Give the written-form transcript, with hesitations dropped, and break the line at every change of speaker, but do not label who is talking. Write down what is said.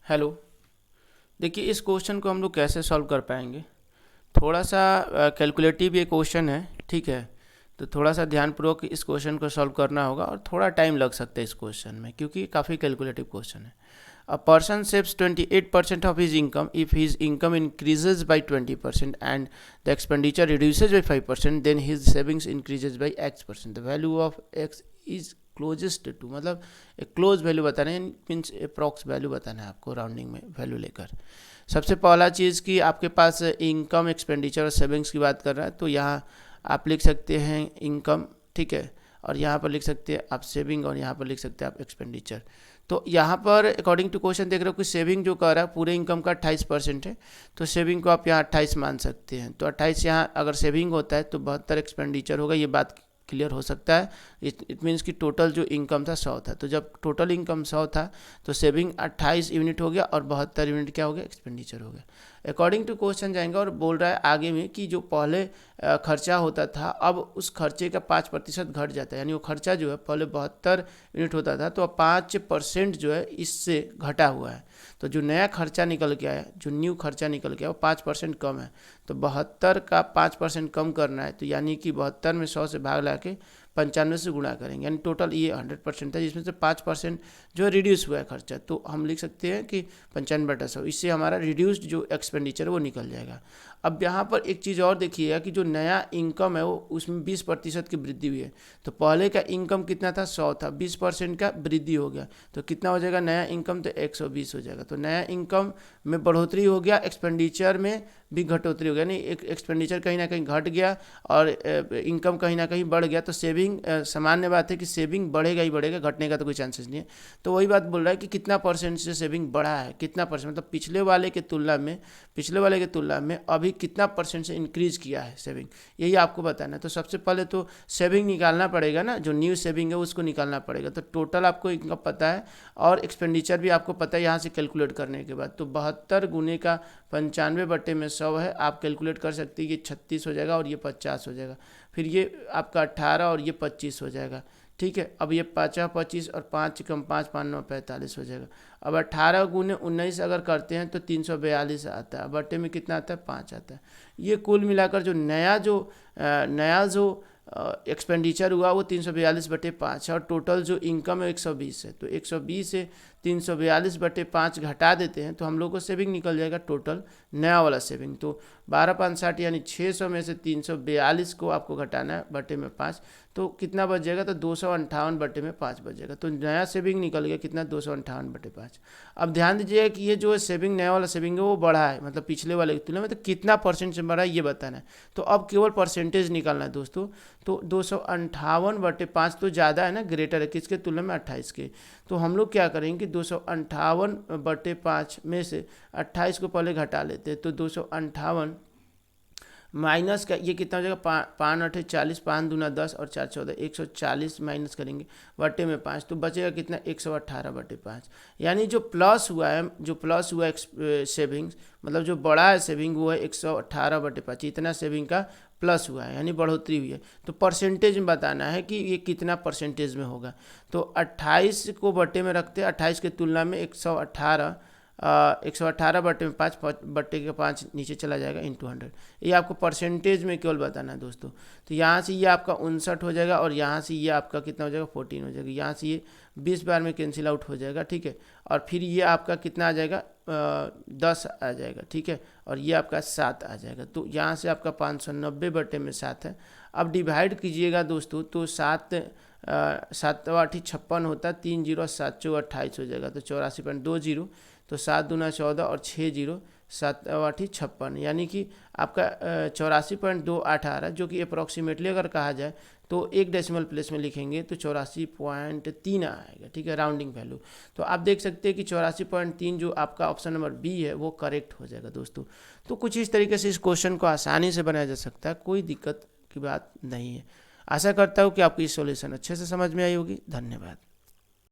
Hello. देखिए इस question को हम लोग कैसे सॉल्व कर पाएंगे। थोड़ा सा कैलकुलेटिव ये क्वेश्चन है, ठीक है। तो थोड़ा सा ध्यानपूर्वक इस क्वेश्चन को सॉल्व करना होगा और थोड़ा टाइम लग सकता है इस क्वेश्चन में, क्योंकि काफ़ी कैलकुलेटिव क्वेश्चन है। A person saves 28% of his income if his income increases by 20% and the expenditure reduces by 5%, then his savings increases by X%। The value of X is closest to, मतलब एक close value बताना है, means approx value बताना है आपको rounding में value लेकर। सबसे पहला चीज़ कि आपके पास इनकम, एक्सपेंडिचर और सेविंग्स की बात कर रहा है, तो यहाँ आप लिख सकते हैं इनकम, ठीक है, और यहाँ पर लिख सकते हैं आप सेविंग, और यहाँ पर लिख सकते हैं आप एक्सपेंडिचर। तो यहाँ पर अकॉर्डिंग टू क्वेश्चन देख रहे हो कि सेविंग जो कर रहा है पूरे इनकम का 28% है, तो सेविंग को आप यहाँ 28 मान सकते हैं। तो 28 यहाँ अगर सेविंग होता है तो 72 एक्सपेंडिचर होगा, ये बात क्लियर हो सकता है। इट मीन्स कि टोटल जो इनकम था 100 था, तो जब टोटल इनकम 100 था तो सेविंग 28 यूनिट हो गया और 72 यूनिट क्या हो गया, एक्सपेंडिचर हो गया। अकॉर्डिंग टू क्वेश्चन जाएंगे और बोल रहा है आगे में कि जो पहले खर्चा होता था अब उस खर्चे का 5% घट जाता है, यानी वो खर्चा जो है पहले 72 यूनिट होता था तो 5% जो है इससे घटा हुआ है। तो जो नया खर्चा निकल के आया, जो न्यू खर्चा निकल के आया वो 5% कम है। तो 72 का 5% कम करना है, तो यानी कि 72 में 100 से भाग ला के 95 से गुणा करेंगे, यानी टोटल ये 100% था, जिसमें से 5% जो है रिड्यूस हुआ है खर्चा। तो हम लिख सकते हैं कि 95/100, इससे हमारा रिड्यूस्ड जो एक्सपेंडिचर वो निकल जाएगा। अब यहाँ पर एक चीज़ और देखिएगा कि जो नया इनकम है वो उसमें 20% की वृद्धि हुई है। तो पहले का इनकम कितना था, 100 था, 20% का वृद्धि हो गया, तो कितना हो जाएगा नया इनकम, तो 120 हो जाएगा। तो नया इनकम में बढ़ोतरी हो गया, एक्सपेंडिचर में भी घटोतरी हो गया, नहीं एक एक्सपेंडिचर कहीं ना कहीं घट गया और इनकम कहीं ना कहीं बढ़ गया। तो सेविंग, सामान्य बात है कि सेविंग बढ़ेगा ही बढ़ेगा, घटने का तो कोई चांसेस नहीं है। तो वही बात बोल रहा है कि कितना परसेंट से सेविंग बढ़ा है, कितना परसेंट, मतलब पिछले वाले के तुलना में अभी कितना परसेंट से इंक्रीज किया है सेविंग, यही आपको बताना है। तो सबसे पहले तो सेविंग निकालना पड़ेगा ना, जो न्यू सेविंग है उसको निकालना पड़ेगा। तो टोटल आपको इनकम पता है और एक्सपेंडिचर भी आपको पता है यहाँ से कैलकुलेट करने के बाद। तो 72 गुने का 95/100 है, आप कैलकुलेट कर सकते हैं। ये 36 हो जाएगा और ये 50 हो जाएगा, फिर ये आपका 18 और ये 25 हो जाएगा, ठीक है। अब ये 50 25 और 5 कम 5 5 9 45 हो जाएगा। अब 18 गुने 19 अगर करते हैं तो 342 आता है, बटे में कितना आता है, 5 आता है। ये कुल मिलाकर जो नया जो एक्सपेंडिचर हुआ वो 342/5 है, और टोटल जो इनकम है 120 है। तो 120 से 342/5 घटा देते हैं तो हम लोग को सेविंग निकल जाएगा टोटल नया वाला सेविंग। तो 12/5 यानी 600 में से 342 को आपको घटाना है बटे में 5, तो कितना बच जाएगा, तो 258/5 बच जाएगा। तो नया सेविंग निकल गया कितना, 258/5। अब ध्यान दीजिएगा कि ये जो सेविंग, नया वाला सेविंग है वो बढ़ा है, मतलब पिछले वाले की तुलना में, तो कितना परसेंट से बढ़ा है ये बताना है। तो अब केवल परसेंटेज निकालना है दोस्तों। तो 258/5 तो ज़्यादा है ना, ग्रेटर है किसके तुलना में, 28 के। तो हम लोग क्या करेंगे, 258/5 में से 28 को पहले घटा लेते हैं। तो 258 माइनस का ये कितना हो जाएगा, 5 8 40, 5 दूना 10 और 4 14, 140 माइनस करेंगे बटे में 5, तो बचेगा कितना, 118/5। यानी जो प्लस हुआ है सेविंग्स, मतलब जो बड़ा है सेविंग वो है 118/5, इतना सेविंग का प्लस हुआ है, यानी बढ़ोतरी हुई है। तो परसेंटेज में बताना है कि ये कितना परसेंटेज में होगा। तो 28 को बटे में रखते हैं, 28 के तुलना में 118/5, बटे के 5 नीचे चला जाएगा इंटू 100। ये आपको परसेंटेज में केवल बताना है दोस्तों। तो यहाँ से ये आपका 59 हो जाएगा और यहाँ से ये आपका कितना हो जाएगा, 14 हो जाएगा। यहाँ से ये 20 बार में कैंसिल आउट हो जाएगा, ठीक है। और फिर ये आपका कितना आ जाएगा, 10 आ जाएगा, ठीक है। और ये आपका 7 आ जाएगा। तो यहाँ से आपका 590/7 है। अब डिवाइड कीजिएगा दोस्तों, तो 7 7 8 56 होता है, 3 0 7 4 28 हो जाएगा, तो 84.20। तो 7 दूना 14 और 6 0 7 8 56, यानी कि आपका 84.28 आ रहा है, जो कि अप्रॉक्सीमेटली अगर कहा जाए तो एक डेसिमल प्लेस में लिखेंगे तो 84.3 आएगा, ठीक है, राउंडिंग वैल्यू। तो आप देख सकते हैं कि 84.3 जो आपका ऑप्शन नंबर बी है वो करेक्ट हो जाएगा दोस्तों। तो कुछ इस तरीके से इस क्वेश्चन को आसानी से बनाया जा सकता है, कोई दिक्कत की बात नहीं है। आशा करता हूँ कि आपको ये सॉल्यूशन अच्छे से समझ में आई होगी। धन्यवाद।